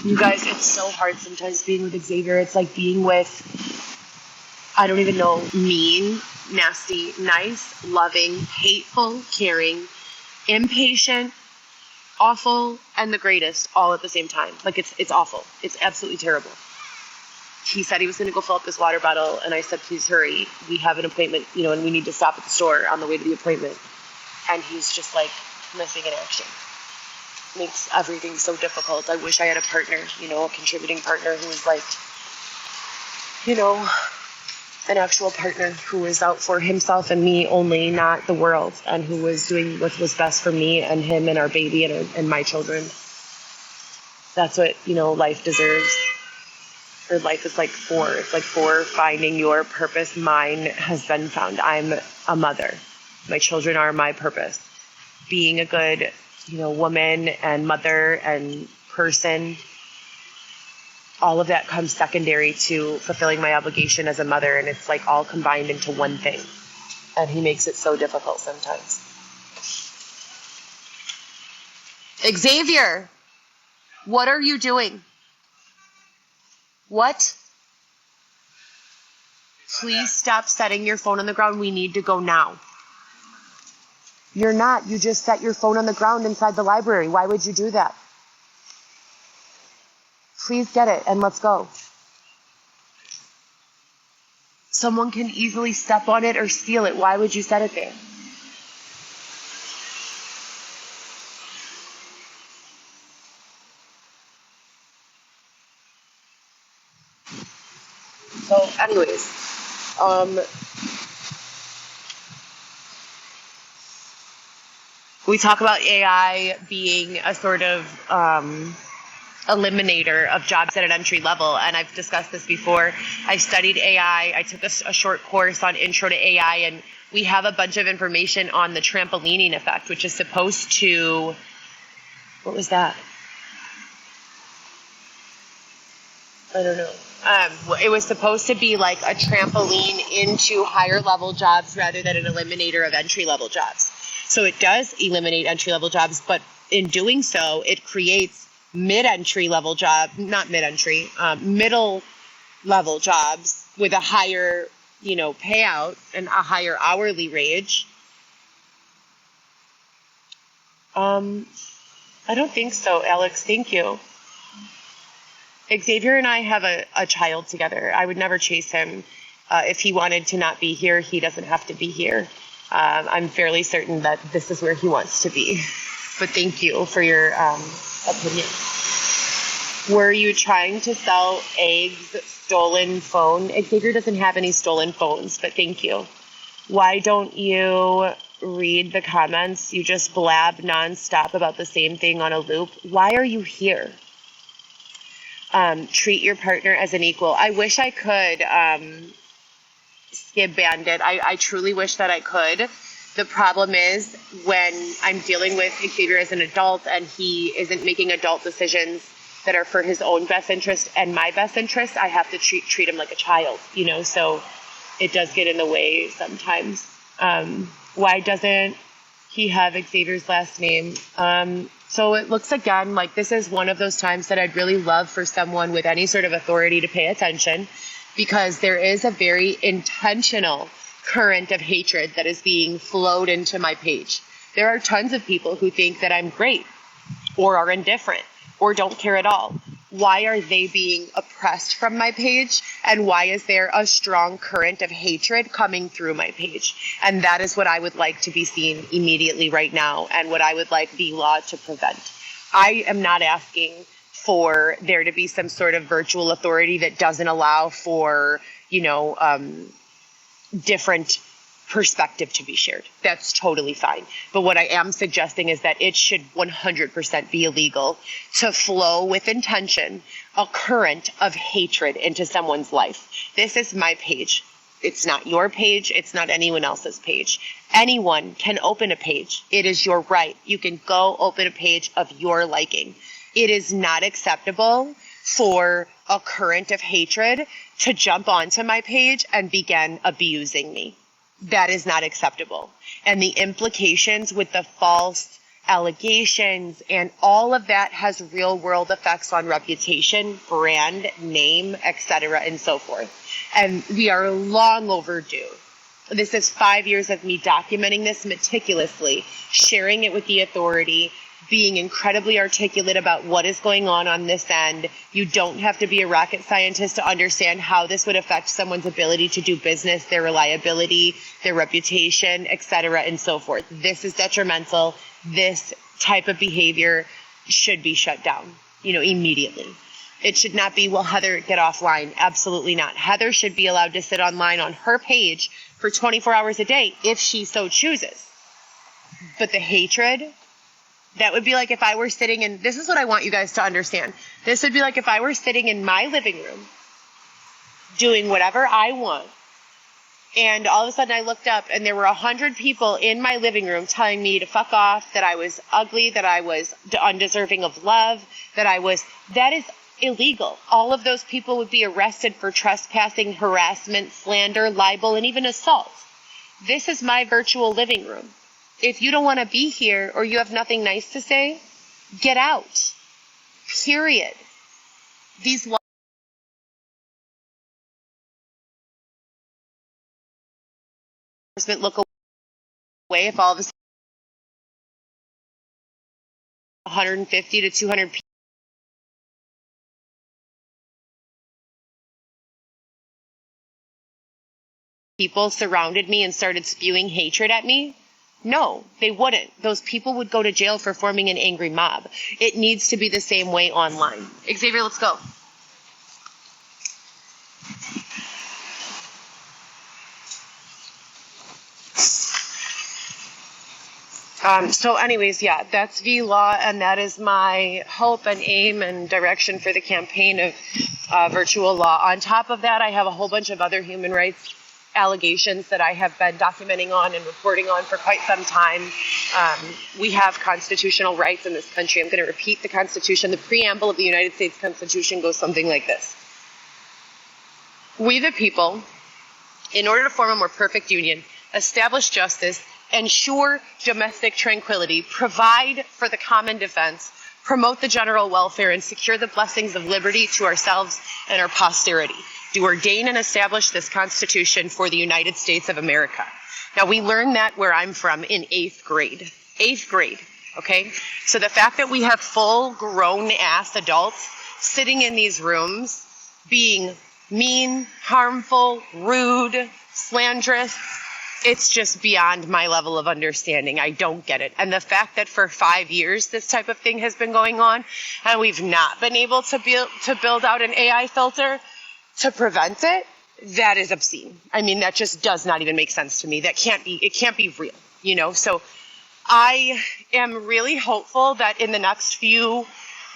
You guys, it's so hard sometimes being with Xavier. It's like being with, I don't even know, mean, nasty, nice, loving, hateful, caring, impatient, awful, and the greatest all at the same time. Like it's awful. It's absolutely terrible. He said he was going to go fill up his water bottle, and I said, please hurry. We have an appointment, and we need to stop at the store on the way to the appointment. And he's just like missing in action. Makes everything so difficult. I wish I had a partner, a contributing partner who was like, an actual partner who was out for himself and me only, not the world, and who was doing what was best for me and him and our baby and my children. That's what, life deserves. Or life is like for. It's like for finding your purpose. Mine has been found. I'm a mother. My children are my purpose. Being a good woman and mother and person, all of that comes secondary to fulfilling my obligation as a mother, and it's like all combined into one thing. And he makes it so difficult sometimes. Xavier, what are you doing? What? Please stop setting your phone on the ground. We need to go now. You're not. You just set your phone on the ground inside the library. Why would you do that? Please get it and let's go. Someone can easily step on it or steal it. Why would you set it there? So anyways, we talk about AI being a sort of eliminator of jobs at an entry level, and I've discussed this before. I studied AI. I took a short course on Intro to AI, and we have a bunch of information on the trampolining effect, which is supposed to, what was that? I don't know. It was supposed to be like a trampoline into higher level jobs rather than an eliminator of entry level jobs. So it does eliminate entry level jobs, but in doing so, it creates middle level jobs with a higher, payout and a higher hourly wage. I don't think so, Alex. Thank you. Xavier and I have a child together. I would never chase him. If he wanted to not be here, he doesn't have to be here. I'm fairly certain that this is where he wants to be. But thank you for your opinion. Were you trying to sell eggs, stolen phone? Xavier doesn't have any stolen phones, but thank you. Why don't you read the comments? You just blab nonstop about the same thing on a loop. Why are you here? Treat your partner as an equal. I wish I could skip bandit. I truly wish that I could. The problem is when I'm dealing with Xavier as an adult and he isn't making adult decisions that are for his own best interest and my best interest, I have to treat him like a child, so it does get in the way sometimes. Why doesn't he have Xavier's last name? So it looks again like this is one of those times that I'd really love for someone with any sort of authority to pay attention, because there is a very intentional current of hatred that is being flowed into my page. There are tons of people who think that I'm great or are indifferent or don't care at all. Why are they being oppressed from my page? And why is there a strong current of hatred coming through my page? And that is what I would like to be seen immediately right now, and what I would like the law to prevent. I am not asking for there to be some sort of virtual authority that doesn't allow for, different perspective to be shared. That's totally fine. But what I am suggesting is that it should 100% be illegal to flow with intention a current of hatred into someone's life. This is my page. It's not your page. It's not anyone else's page. Anyone can open a page. It is your right. You can go open a page of your liking. It is not acceptable for a current of hatred to jump onto my page and begin abusing me. That is not acceptable. And the implications with the false allegations, and all of that has real world effects on reputation, brand, name, etc., and so forth. And we are long overdue. This is 5 years of me documenting this meticulously, sharing it with the authority, being incredibly articulate about what is going on this end. You don't have to be a rocket scientist to understand how this would affect someone's ability to do business, their reliability, their reputation, etc., and so forth. This is detrimental. This type of behavior should be shut down, immediately. It should not be, well, Heather, get offline. Absolutely not. Heather should be allowed to sit online on her page for 24 hours a day if she so chooses. But the hatred, that would be like if I were sitting in, this is what I want you guys to understand. This would be like if I were sitting in my living room doing whatever I want, and all of a sudden I looked up and there were 100 people in my living room telling me to fuck off, that I was ugly, that I was undeserving of love, that is illegal. All of those people would be arrested for trespassing, harassment, slander, libel, and even assault. This is my virtual living room. If you don't want to be here or you have nothing nice to say, get out. Period. These law enforcement look away if all of a sudden 150 to 200 people surrounded me and started spewing hatred at me. No, they wouldn't. Those people would go to jail for forming an angry mob. It needs to be the same way online. Xavier, let's go. So anyways, yeah, that's the law, and that is my hope and aim and direction for the campaign of virtual law. On top of that, I have a whole bunch of other human rights allegations that I have been documenting on and reporting on for quite some time. We have constitutional rights in this country. I'm going to repeat the Constitution. The preamble of the United States Constitution goes something like this. We the people, in order to form a more perfect union, establish justice, ensure domestic tranquility, provide for the common defense, promote the general welfare, and secure the blessings of liberty to ourselves and our posterity. Do ordain and establish this Constitution for the United States of America. Now, we learned that where I'm from in 8th grade. 8th grade, okay? So the fact that we have full grown-ass adults sitting in these rooms being mean, harmful, rude, slanderous, it's just beyond my level of understanding. I don't get it. And the fact that for 5 years this type of thing has been going on and we've not been able to build out an AI filter to prevent it, that is obscene. I mean, that just does not even make sense to me. It can't be real, So I am really hopeful that in the next few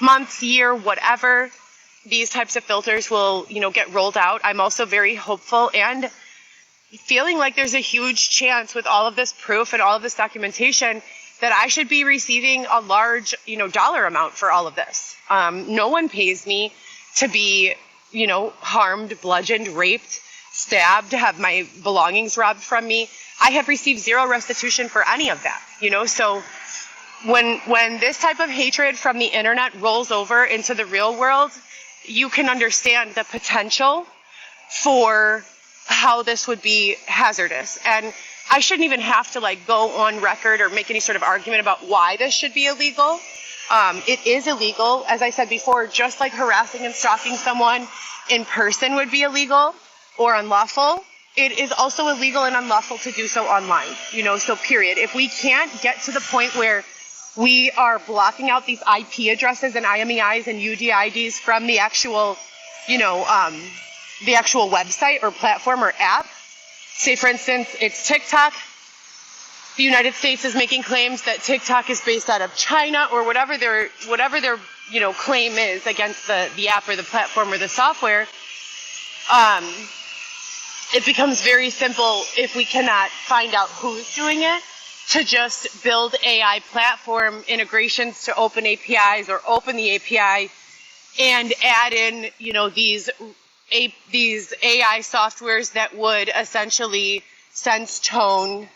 months, year, whatever, these types of filters will, get rolled out. I'm also very hopeful and feeling like there's a huge chance with all of this proof and all of this documentation that I should be receiving a large, dollar amount for all of this. No one pays me to be, harmed, bludgeoned, raped, stabbed, have my belongings robbed from me. I have received zero restitution for any of that, So when this type of hatred from the internet rolls over into the real world, you can understand the potential for how this would be hazardous. And I shouldn't even have to go on record or make any sort of argument about why this should be illegal. It is illegal, as I said before, just like harassing and stalking someone in person would be illegal or unlawful. It is also illegal and unlawful to do so online, so period. If we can't get to the point where we are blocking out these IP addresses and IMEIs and UDIDs from the actual, the actual website or platform or app. Say, for instance, it's TikTok. The United States is making claims that TikTok is based out of China or whatever their claim is against the app or the platform or the software. It becomes very simple if we cannot find out who's doing it to just build AI platform integrations to open APIs or open the API and add in, these AI softwares that would essentially sense tone,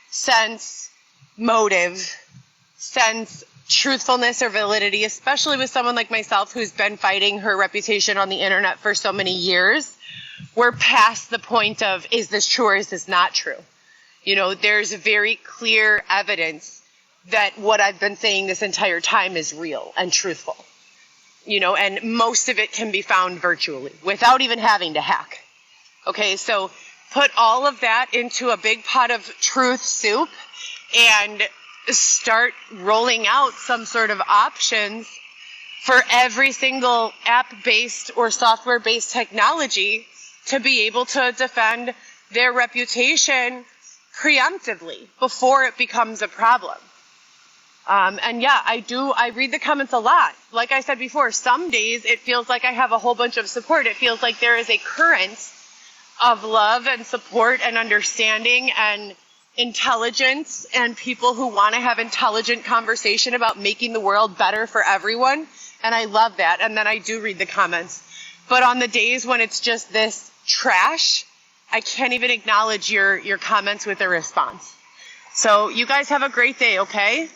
sense motive, sense truthfulness or validity, especially with someone like myself who's been fighting her reputation on the internet for so many years. We're past the point of, is this true or is this not true? You know, there's very clear evidence that what I've been saying this entire time is real and truthful. You know, and most of it can be found virtually without even having to hack. Okay, so put all of that into a big pot of truth soup and start rolling out some sort of options for every single app-based or software-based technology to be able to defend their reputation preemptively before it becomes a problem. And yeah, I read the comments a lot. Like I said before, some days it feels like I have a whole bunch of support. It feels like there is a current of love and support and understanding and intelligence and people who want to have intelligent conversation about making the world better for everyone. And I love that. And then I do read the comments. But on the days when it's just this trash, I can't even acknowledge your comments with a response. So you guys have a great day, okay?